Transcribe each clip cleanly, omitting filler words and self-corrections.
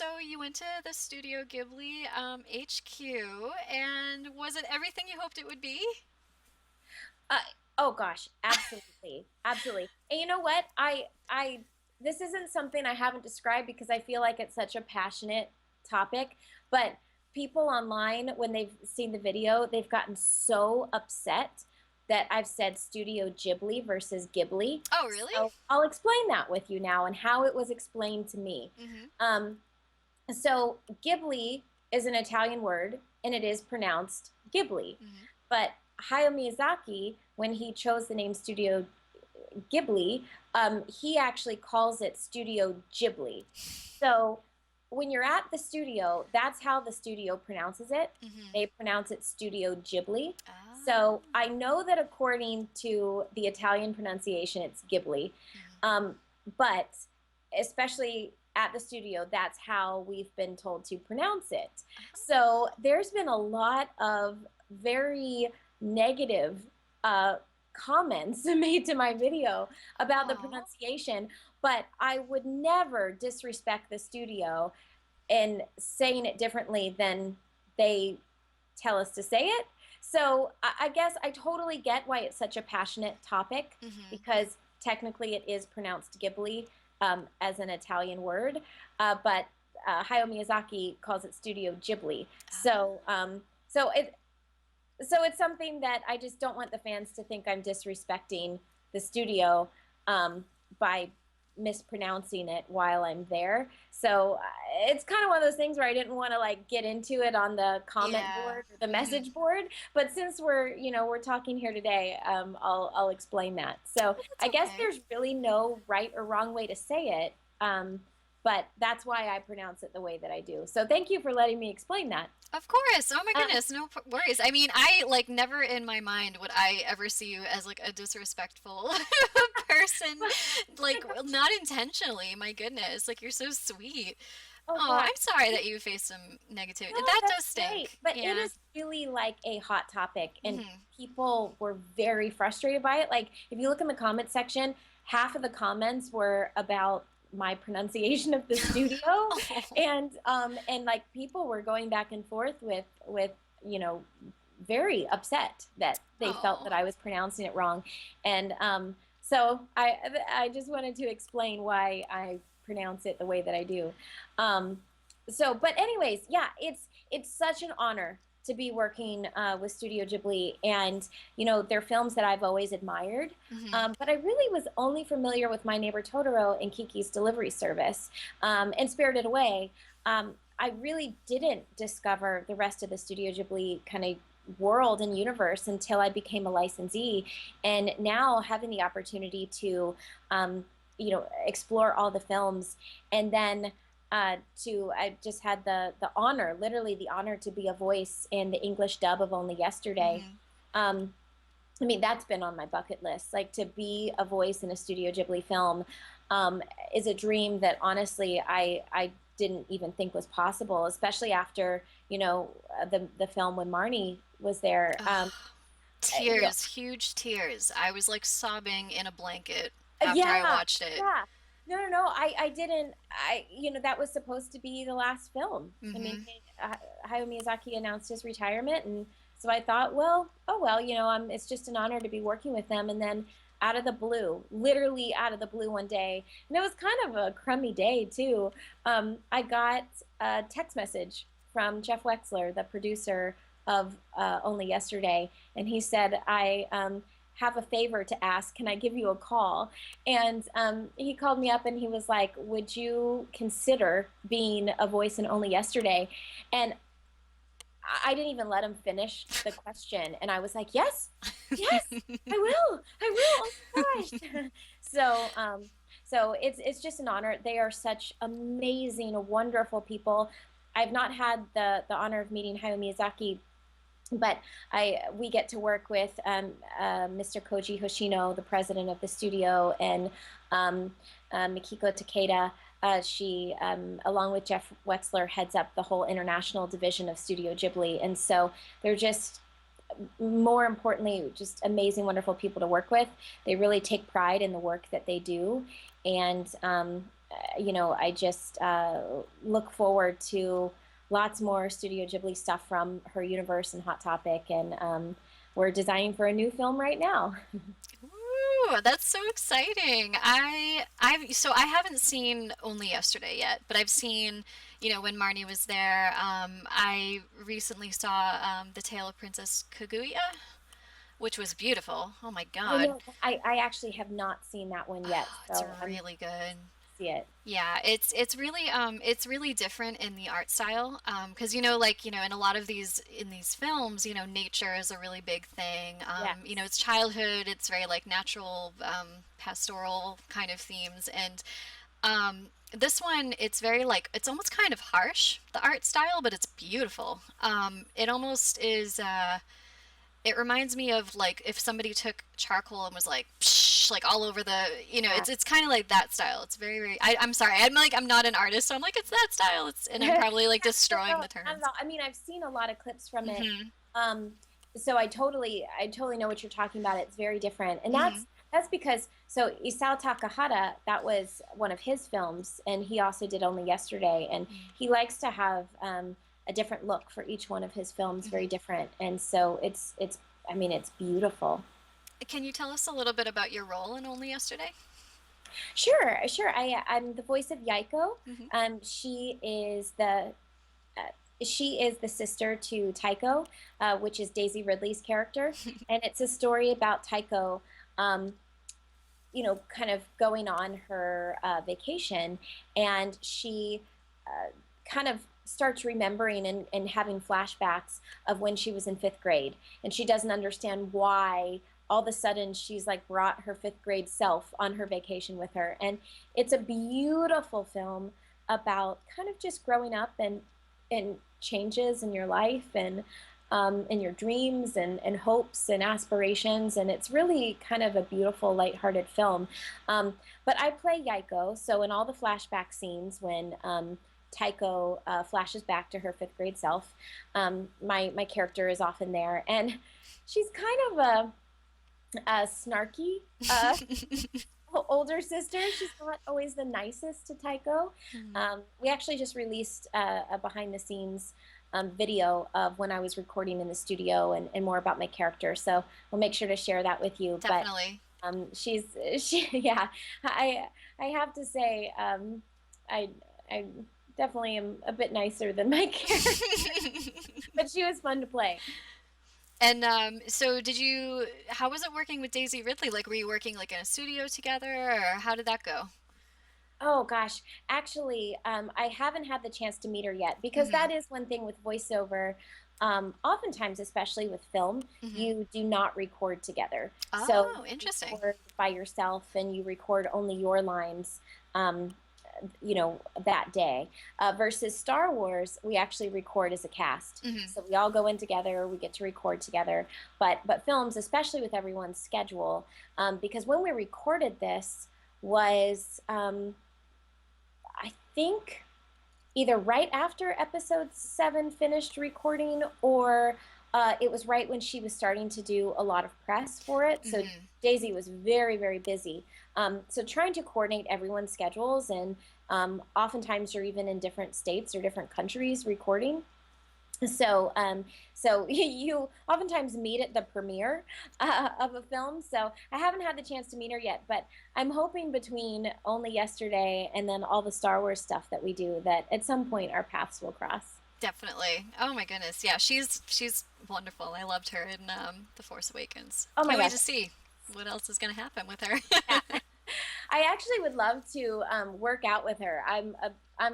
So you went to the Studio Ghibli HQ, and was it everything you hoped it would be? Uh, oh gosh, absolutely, absolutely. And you know what? This isn't something I haven't described because I feel like it's such a passionate topic, but people online, when they've seen the video, they've gotten so upset that I've said Studio Ghibli versus Ghibli. Oh, really? So I'll explain that with you now and how it was explained to me. Mm-hmm. Um, so Ghibli is an Italian word and it is pronounced Ghibli. Mm-hmm. But Hayao Miyazaki, when he chose the name Studio Ghibli, he actually calls it Studio Ghibli. So when you're at the studio, that's how the studio pronounces it. Mm-hmm. They pronounce it Studio Ghibli. So Ah. I know that according to the Italian pronunciation, it's Ghibli. Mm-hmm. Um, but especially at the studio, that's how we've been told to pronounce it. So there's been a lot of very negative comments made to my video about the Oh. pronunciation, but I would never disrespect the studio in saying it differently than they tell us to say it. So I guess I totally get why it's such a passionate topic Mm-hmm. because technically it is pronounced Ghibli as an Italian word, but Hayao Miyazaki calls it Studio Ghibli. So Ah. so it's something that I just don't want the fans to think I'm disrespecting the studio by mispronouncing it while I'm there. So it's kind of one of those things where I didn't want to like get into it on the comment Yeah. board or the Mm-hmm. message board. But since we're talking here today, I'll explain that. So That's I guess okay. there's really no right or wrong way to say it. But that's why I pronounce it the way that I do. So thank you for letting me explain that. Of course. Oh my Uh, goodness, no worries. I mean, I like never in my mind would I ever see you as like a disrespectful person, like not intentionally. My goodness, like you're so sweet. oh Oh, gosh. I'm sorry that you faced some negativity. No, That that's does great. stink. But it Yeah. is really like a hot topic, and Hmm. people were very frustrated by it. Like, if you look in the comment section, half of the comments were about my pronunciation of the studio, Oh. and like people were going back and forth with you know very upset that they felt that Oh. I was pronouncing it wrong, and so I just wanted to explain why I pronounce it the way that I do. Um, but anyways, yeah, it's such an honor to be working with Studio Ghibli, and they're films that I've always admired. Hmm. But I really was only familiar with My Neighbor Totoro and Kiki's Delivery Service, and Spirited Away. I really didn't discover the rest of the Studio Ghibli kind of world and universe until I became a licensee, and now having the opportunity to explore all the films, and then I just had the honor, literally the honor, to be a voice in the English dub of Only Yesterday. Hmm. Um, I mean, that's been on my bucket list. Like, to be a voice in a Studio Ghibli film um, is a dream that honestly I didn't even think was possible, especially after the film when Marnie was there. Ugh. You know, Tears, huge tears. I was like sobbing in a blanket after I yeah, watched it. yeah. No. I didn't. That was supposed to be the last film. I mean, Hmm. Hayao Miyazaki announced his retirement, and so I thought, well, oh well, it's just an honor to be working with them. And then out of the blue, literally out of the blue one day, and it was kind of a crummy day too. I got a text message from Jeff Wexler, the producer of Only Yesterday, and he said, I have a favor to ask. Can I give you a call? And he called me up and he was like, would you consider being a voice in Only Yesterday? And I didn't even let him finish the question. And I was like, yes, yes, I will. I will. Oh my gosh. So it's just an honor. They are such amazing, wonderful people. I've not had the honor of meeting Hayao Miyazaki, but I we get to work with Mr. Koji Hoshino, the president of the studio, and Mikiko Takeda. She, along with Jeff Wexler, heads up the whole international division of Studio Ghibli, and so they're just, more importantly, just amazing, wonderful people to work with. They really take pride in the work that they do, and I just look forward to lots more Studio Ghibli stuff from her universe and Hot Topic, and we're designing for a new film right now. Ooh, that's so exciting. I haven't seen Only Yesterday yet, but I've seen, when Marnie was there. I recently saw The Tale of Princess Kaguya, which was beautiful. Oh my I God. know. I actually have not seen that one yet, Oh, it's so I'm really good. see it. Yeah, it's really different in the art style, because in a lot of these films, nature is a really big thing. Yes. It's childhood, it's very like natural, pastoral kind of themes, and this one, it's very like, it's almost kind of harsh, the art style, but it's beautiful. It almost is. It reminds me of like if somebody took charcoal and was like psh, like all over the, Yeah. it's kind of like that style. It's very, very, I'm sorry, I'm not an artist, so I'm like, it's that style. And I'm Yeah, probably like no, destroying no, the not at terms. all. I mean, I've seen a lot of clips from it. Hmm. Um, so I totally know what you're talking about. It's very different, and Hmm. that's because so Isao Takahata, that was one of his films, and he also did Only Yesterday, and he likes to have a different look for each one of his films, very Hmm. different, and so I mean, it's beautiful. Can you tell us a little bit about your role in Only Yesterday? Sure, sure. I'm the voice of Yaeko. Hmm. She is the sister to Tycho, which is Daisy Ridley's character, and it's a story about Tycho, um, kind of going on her vacation, and she kind of starts remembering and having flashbacks of when she was in fifth grade, and she doesn't understand why all of a sudden she's like brought her fifth grade self on her vacation with her, and it's a beautiful film about kind of just growing up and changes in your life and your dreams and hopes and aspirations. And it's really kind of a beautiful, lighthearted film. But I play Yaiko. So in all the flashback scenes, when Taiko flashes back to her fifth grade self, my character is often there. And she's kind of a snarky older sister. She's not always the nicest to Tycho. We actually just released a behind the scenes video of when I was recording in the studio and more about my character. So we'll make sure to share that with you. But Definitely. she's yeah. I I have to say I I definitely am a bit nicer than my character, but she was fun to play. And so how was it working with Daisy Ridley? Like, were you working like in a studio together, or how did that go? Oh gosh, actually, I haven't had the chance to meet her yet because Hmm. that is one thing with voiceover. Oftentimes, especially with film, Hmm. you do not record together. So Oh, you interesting. record by yourself and you record only your lines, um, that day. Versus Star Wars, we actually record as a cast. Hmm. So we all go in together, we get to record together. But films, especially with everyone's schedule, because when we recorded this was I think either right after episode 7 finished recording or it was right when she was starting to do a lot of press for it. So Hmm. Daisy was very, very busy. So trying to coordinate everyone's schedules, and oftentimes you're even in different states or different countries recording. So so you oftentimes meet at the premiere of a film. So I haven't had the chance to meet her yet, but I'm hoping between Only Yesterday and then all the Star Wars stuff that we do, that at some point our paths will cross. Definitely. Oh my goodness. Yeah, she's wonderful. I loved her in The Force Awakens. Oh my Can't wait gosh. to see what else is going to happen with her. Yeah. I actually would love to work out with her. I'm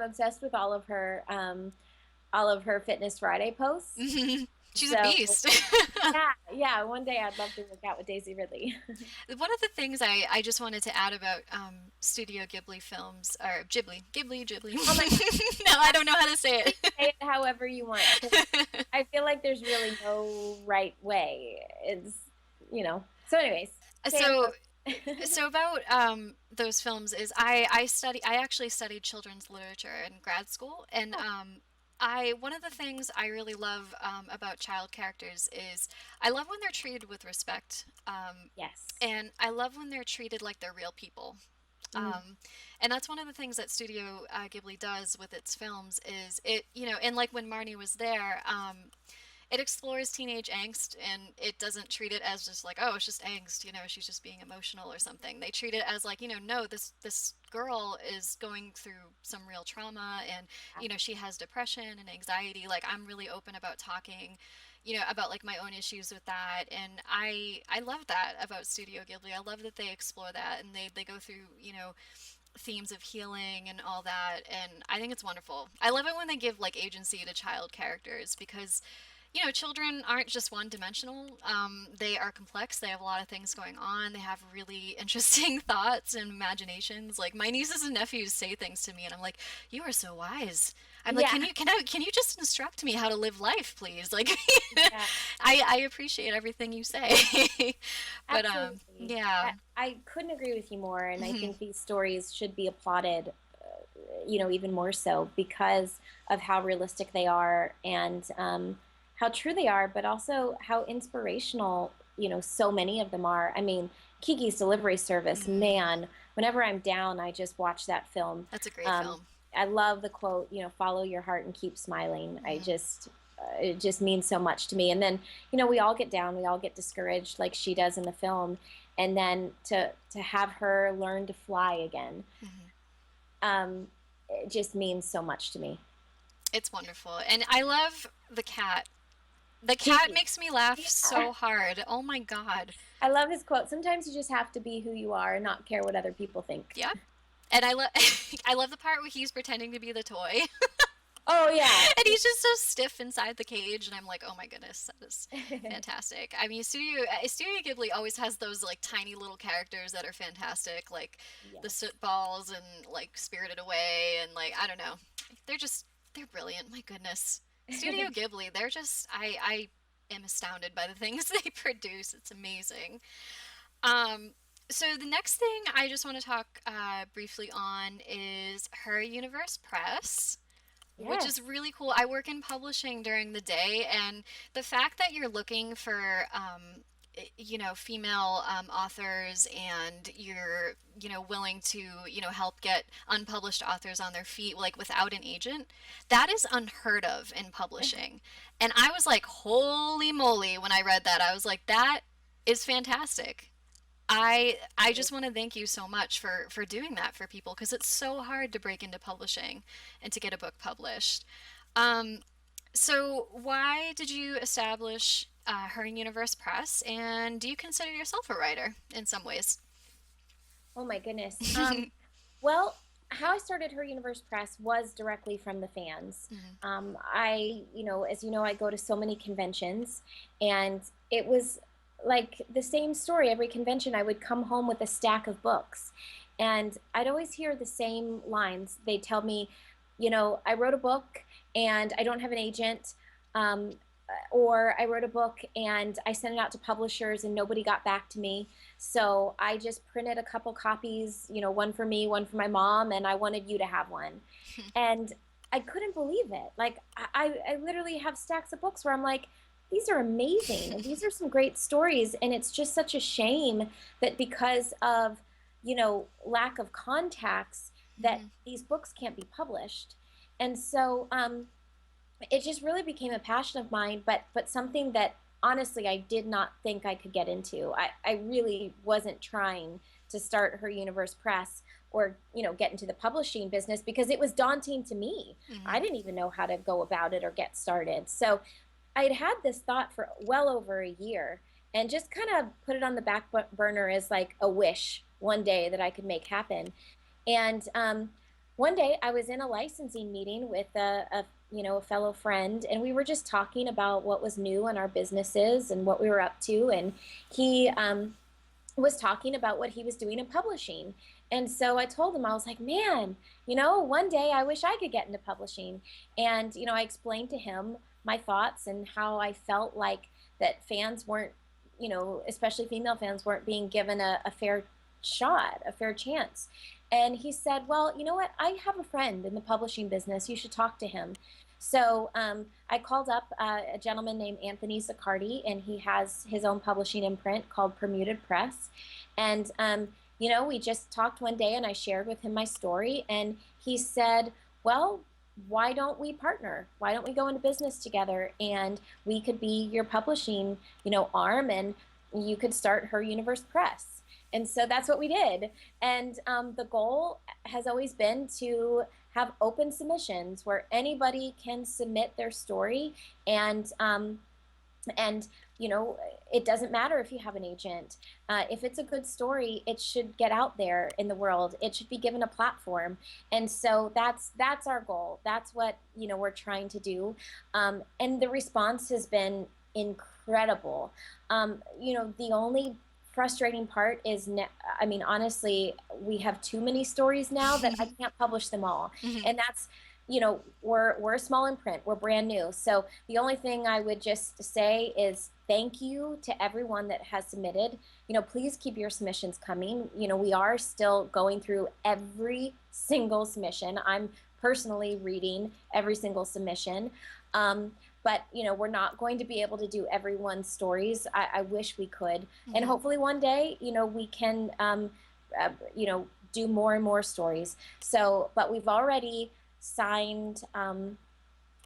obsessed with all of her Fitness Friday posts. She's a So beast. yeah, yeah. One day I'd love to work out with Daisy Ridley. One of the things I just wanted to add about Studio Ghibli films, or Ghibli. Oh my No, I gosh. don't know how to say Say it however you want, because it. I feel like there's really no right way. So anyways, say it So, however. so about those films is I actually studied children's literature in grad school, and Oh, I one of the things I really love about child characters is I love when they're treated with respect, yes. and I love when they're treated like they're real people. Mm. And that's one of the things that Studio Ghibli does with its films is it, and like when Marnie was there, it explores teenage angst and it doesn't treat it as just like, oh, it's just angst, she's just being emotional or something. They treat it as like, no, this girl is going through some real trauma and she has depression and anxiety. Like I'm really open about talking about like my own issues with that, and I love that about Studio Ghibli. I love that they explore that and they go through themes of healing and all that, and I think it's wonderful. I love it when they give like agency to child characters because children aren't just one dimensional. They are complex. They have a lot of things going on. They have really interesting thoughts and imaginations. Like my nieces and nephews say things to me, and I'm like, "You are so wise." I'm like, Yeah, can you just instruct me how to live life, please? Like, yeah, I appreciate everything you say, but absolutely. yeah. I couldn't agree with you more, and I Mhm. think these stories should be applauded, even more so because of how realistic they are and how true they are, but also how inspirational, so many of them are. I mean, Kiki's Delivery Service, Mhm. man, whenever I'm down, I just watch that film. That's a great Um, film. I love the quote, follow your heart and keep smiling. Mhm. It just means so much to me. And then, we all get down, we all get discouraged like she does in the film. And then to have her learn to fly again, Mhm. um, it just means so much to me. It's wonderful, and I love the cat. The cat Kiki. makes me laugh Yeah. so hard. Oh my God. I love his quote. Sometimes you just have to be who you are and not care what other people think. Yeah. And I love I love the part where he's pretending to be the toy. Oh, yeah. And he's just so stiff inside the cage and I'm like, "Oh my goodness, that is fantastic." I mean, Studio Ghibli always has those like tiny little characters that are fantastic, like the Yes. soot balls and like Spirited Away and like I don't know. They're just they're brilliant. My goodness. Studio Ghibli, they're just I am astounded by the things they produce. It's amazing. Um, so the next thing I just want to talk briefly on is Her Universe Press, which is Yes. really cool. I work in publishing during the day, and the fact that you're looking for, female authors, and you're, willing to, help get unpublished authors on their feet, like without an agent, that is unheard of in publishing. And I was like, holy moly, when I read that, I was like, that is fantastic. I just want to thank you so much for doing that for people because it's so hard to break into publishing and to get a book published. Um, so why did you establish Her Universe Press, and do you consider yourself a writer in some ways? Oh, my goodness. Well, how I started Her Universe Press was directly from the fans. Mhm. As you know, I go to so many conventions, and it was like the same story every convention. I would come home with a stack of books, and I'd always hear the same lines. They tell me, I wrote a book and I don't have an agent. Um, or I wrote a book and I sent it out to publishers and nobody got back to me. So I just printed a couple copies, one for me, one for my mom, and I wanted you to have one. And I couldn't believe it. Like I literally have stacks of books where I'm like, these are amazing. And these are some great stories. And it's just such a shame that because of, lack of contacts, that Mhm. these books can't be published. And so it just really became a passion of mine, but something that honestly I did not think I could get into. I really wasn't trying to start Her Universe Press or get into the publishing business because it was daunting to me. I Mhm. didn't even know how to go about it or get started. So I'd had this thought for well over a year and just kind of put it on the back burner as like a wish one day that I could make happen. And one day I was in a licensing meeting with a fellow friend, and we were just talking about what was new in our businesses and what we were up to. And he was talking about what he was doing in publishing. And so I told him, I was like, man, one day I wish I could get into publishing. And, I explained to him my thoughts and how I felt like that fans weren't, especially female fans, weren't being given a fair shot, a fair chance. And he said, well, you know what? I have a friend in the publishing business. You should talk to him. So I called up a gentleman named Anthony Zaccardi, and he has his own publishing imprint called Permuted Press. And you know, we just talked one day and I shared with him my story, and he said, well, why don't we partner? Why don't we go into business together, and we could be your publishing, you know, arm, and you could start Her Universe Press. And so that's what we did. And the goal has always been to have open submissions where anybody can submit their story, and and you know, it doesn't matter if you have an agent. If it's a good story, it should get out there in the world. It should be given a platform. And so that's our goal. That's what, you know, we're trying to do. And the response has been incredible. You know, the only frustrating part is, I mean, honestly, we have too many stories now that I can't publish them all. Mhm. And that's, you know, we're a small imprint, we're brand new. So the only thing I would just say is thank you to everyone that has submitted. You know, please keep your submissions coming. You know, we are still going through every single submission. I'm personally reading every single submission. But you know, we're not going to be able to do everyone's stories. I wish we could, and Mhm. hopefully one day, you know, we can, you know, do more and more stories. So, but signed.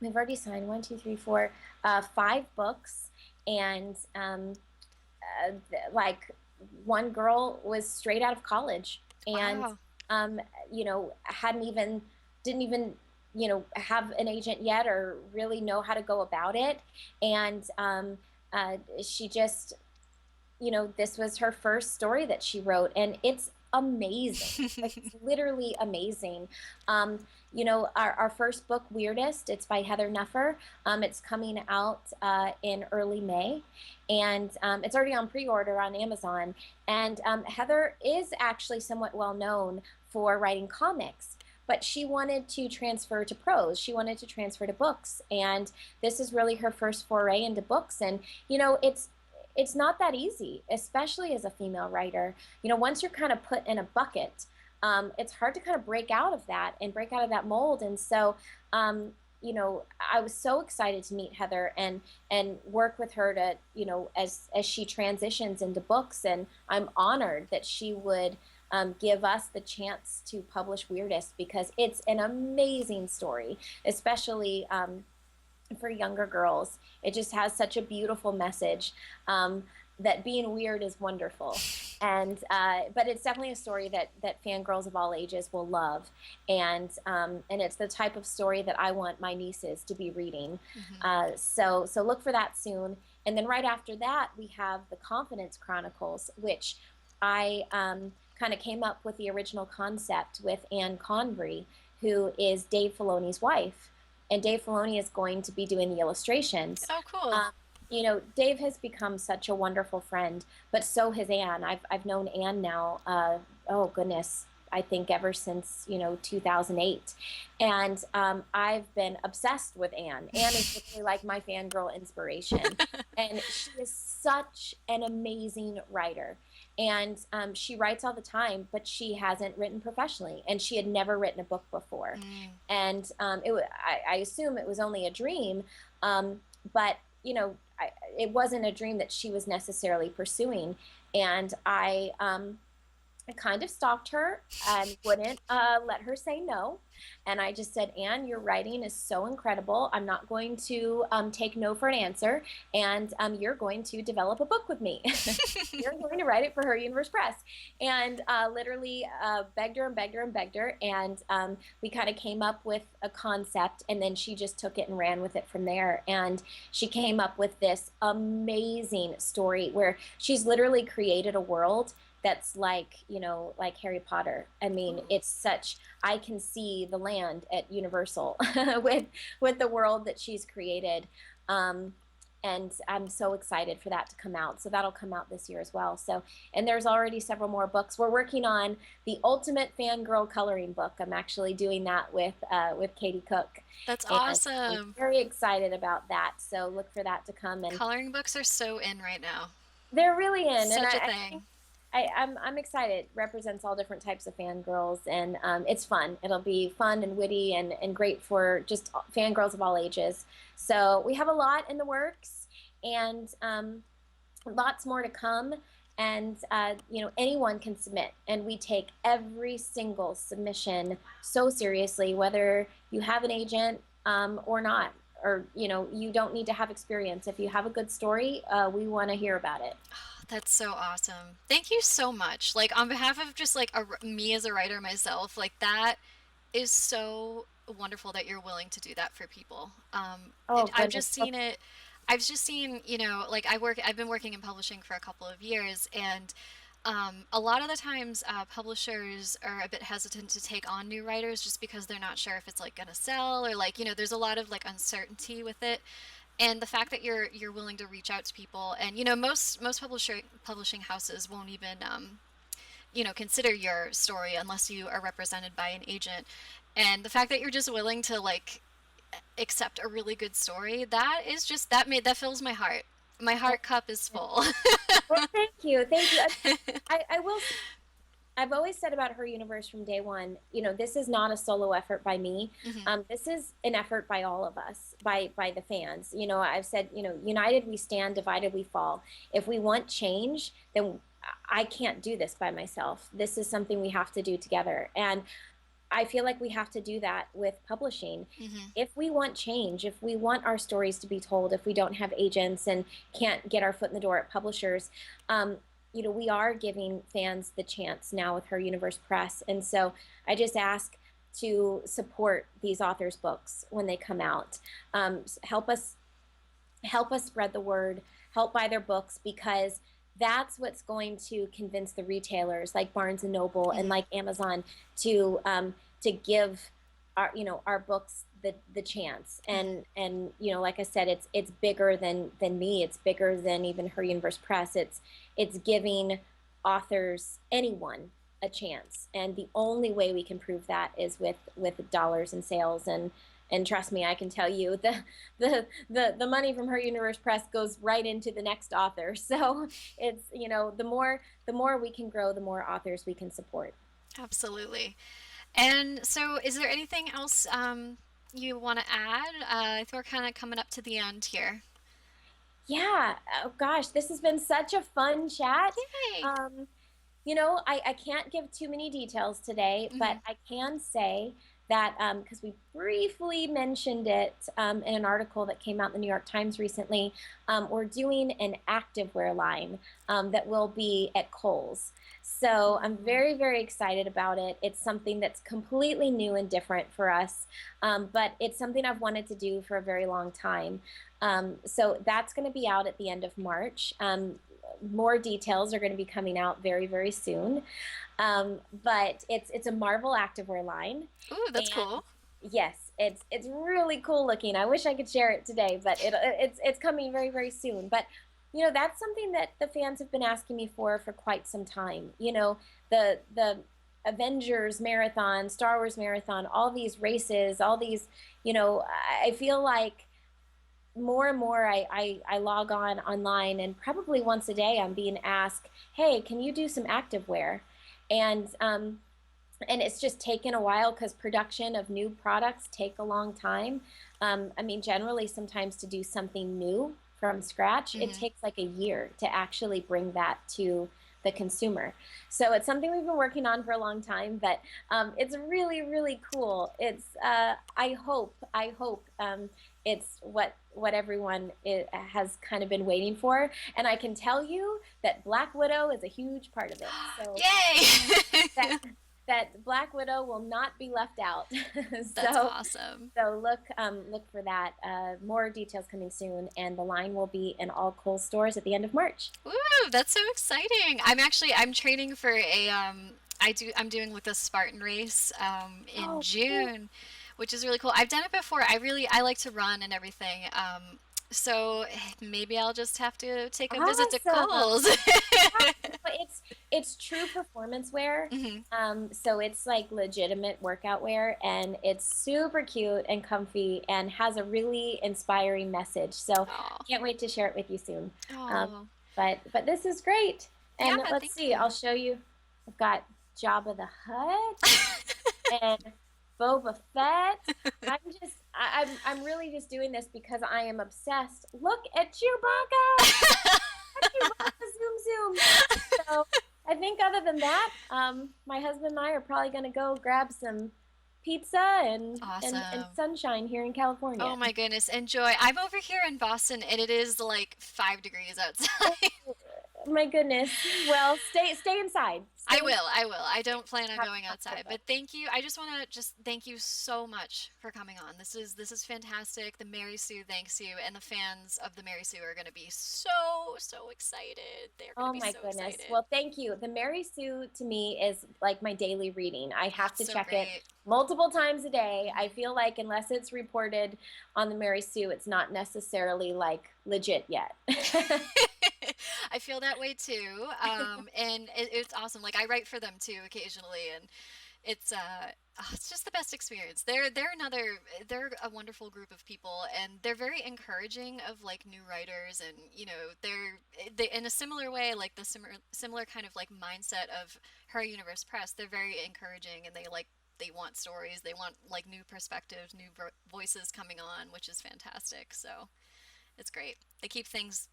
We've already signed one, two, three, four, 5 books, and like one girl was straight out of college, and Wow. um, you know, didn't even, you know, have an agent yet or really know how to go about it, and she just, you know, this was her first story that she wrote, and it's amazing. Like, it's literally amazing. Um, you know, our first book, Weirdest, it's by Heather Nuffer. It's coming out in early May, and it's already on pre-order on Amazon. And Heather is actually somewhat well known for writing comics, but she wanted to transfer to prose. She wanted to transfer to books, and this is really her first foray into books. And you know, it's not that easy, especially as a female writer. You know, once you're kind of put in a bucket, it's hard to kind of break out of that and break out of that mold. And so, you know, I was so excited to meet Heather and work with her to, you know, as she transitions into books. And I'm honored that she would give us the chance to publish Weirdest, because it's an amazing story, especially for younger girls. It just has such a beautiful message, that being weird is wonderful. And but it's definitely a story that fangirls of all ages will love, and it's the type of story that I want my nieces to be reading. Mhm. So look for that soon. And then right after that, we have the Confidence Chronicles, which I kind of came up with the original concept with Anne Convery, who is Dave Filoni's wife, and Dave Filoni is going to be doing the illustrations. Oh, cool. Um, you know, Dave has become such a wonderful friend, but so has Anne. I've known Anne now. Oh goodness, I think ever since, you know, 2008, and I've been obsessed with Anne. Anne is really like my fangirl inspiration, and she is such an amazing writer. And she writes all the time, but she hasn't written professionally, and she had never written a book before. Mm. And I assume it was only a dream, but you know, it wasn't a dream that she was necessarily pursuing. And I kind of stalked her and wouldn't let her say no. And I just said, Anne, your writing is so incredible. I'm not going to take no for an answer. And you're going to develop a book with me. You're going to write it for Her Universe Press. And literally begged her and begged her and begged her. And we kind of came up with a concept. And then she just took it and ran with it from there. And she came up with this amazing story where she's literally created a world that's like, you know, like Harry Potter. I mean, Ooh. it's such, I can see the land at Universal with the world that she's created. Um, and I'm so excited for that to come out. So that'll come out this year as well. So, and there's already several more books. We're working on the ultimate fangirl coloring book. I'm actually doing that with Katie Cook, That's and I'm awesome. very excited about that. So look for that to come. And Coloring books are so in right now. they're really in, and Such a I think thing. I'm excited. It represents all different types of fangirls, and it's fun. It'll be fun and witty and great for just fangirls of all ages. So we have a lot in the works, and lots more to come. and anyone can submit, and we take every single submission so seriously, whether you have an agent or not, or you don't need to have experience. If you have a good story, we want to hear about it. That's so awesome. Thank you so much. Like on behalf of just like me as a writer myself, like that is so wonderful that you're willing to do that for people. Oh I've goodness. just seen it. I've just seen, like I've been working in publishing for a couple of years, and a lot of the times publishers are a bit hesitant to take on new writers just because they're not sure if it's like gonna sell, or like, there's a lot of like uncertainty with it. And the fact that you're willing to reach out to people, and most publishing houses won't even consider your story unless you are represented by an agent. And the fact that you're just willing to like accept a really good story, that is just that fills my heart. My heart cup is full. Well, thank you, thank you. I will. I've always said about Her Universe from day one, this is not a solo effort by me. Hmm. This is an effort by all of us, by the fans. I've said, united we stand, divided we fall. If we want change, then I can't do this by myself. This is something we have to do together. And I feel like we have to do that with publishing. Hmm. If we want change, if we want our stories to be told, if we don't have agents and can't get our foot in the door at publishers, we are giving fans the chance now with Her Universe Press. And so I just ask to support these authors' books when they come out. Help us spread the word, help buy their books, because that's what's going to convince the retailers like Barnes and Noble and Hmm. like Amazon to give our books the chance. Hmm. And like I said, it's bigger than me. It's bigger than even Her Universe Press. It's giving authors, anyone, a chance. And the only way we can prove that is with dollars and sales. And trust me, I can tell you the money from Her Universe Press goes right into the next author. So it's the more we can grow, the more authors we can support. Absolutely. And so, is there anything else you want to add? I think we're kind of coming up to the end here. Yeah. Oh gosh, this has been such a fun chat. Yay! Um, I can't give too many details today, but Hmm. I can say that because we briefly mentioned it in an article that came out in the New York Times recently, we're doing an activewear line that will be at Kohl's. So I'm very, very excited about it. It's something that's completely new and different for us, but it's something I've wanted to do for a very long time. So that's going to be out at the end of March. More details are going to be coming out very, very soon. But it's a Marvel activewear line, Ooh, that's and cool. yes, it's really cool looking. I wish I could share it today, but it's coming very, very soon. But that's something that the fans have been asking me for quite some time. The Avengers marathon, Star Wars marathon, all these races, all these, I feel like more and more I log on online, and probably once a day I'm being asked, hey, can you do some activewear? And it's just taken a while because production of new products take a long time. I mean, generally, sometimes to do something new from scratch, it Hmm. takes like a year to actually bring that to the consumer. So it's something we've been working on for a long time, but it's really, really cool. It's I hope it's what everyone has kind of been waiting for, and I can tell you that Black Widow is a huge part of it. So that Yay! that Black Widow will not be left out. That's so awesome. so look for that. More details coming soon, and the line will be in all Kohl's stores at the end of March. Woo, that's so exciting. I'm training for I'm doing like the Spartan race in Oh, cool. June, which is really cool. I've done it before. I like to run and everything. So maybe I'll just have to take a visit to Awesome. Kohl's. But it's true performance wear. Hmm. So it's like legitimate workout wear, and it's super cute and comfy and has a really inspiring message. So Oh, can't wait to share it with you soon. Um, oh, but this is great. yeah, And let's thank see, you. I'll show you. I've got Jabba the Hutt and Boba Fett. I'm really just doing this because I am obsessed. Look at Chewbacca. Chewbacca, zoom zoom. So I think other than that, my husband and I are probably going to go grab some pizza and Awesome. sunshine here in Oh California. my goodness, enjoy. I'm over here in Boston and it is like 5 degrees Oh outside. my goodness. Well, stay inside. I Stay inside. will. I will. I don't plan on Have going some outside. comfort. But thank you. I just want to just thank you so much for coming on. This is fantastic. The Mary Sue thanks you, and the fans of the Mary Sue are going to be so excited. They're going to Oh be my so goodness. excited. Well, thank you. The Mary Sue to me is like my daily reading. I Oh, have it's to so check it great. multiple times a day. I Hmm. feel like unless it's reported on the Mary Sue, it's not necessarily like legit yet. I feel that way too. And it's awesome. Like I write for them too occasionally, and it's it's just the best experience. They're a wonderful group of people, and they're very encouraging of like new writers, and they in a similar way, like the similar kind of like mindset of Her Universe Press. They're very encouraging, and they want stories, they want like new perspectives, new voices coming on, which is fantastic. So it's great. They keep things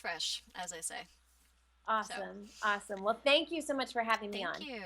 fresh, as I say. So Awesome. Awesome. Well, thank you so much for having me thank on. you.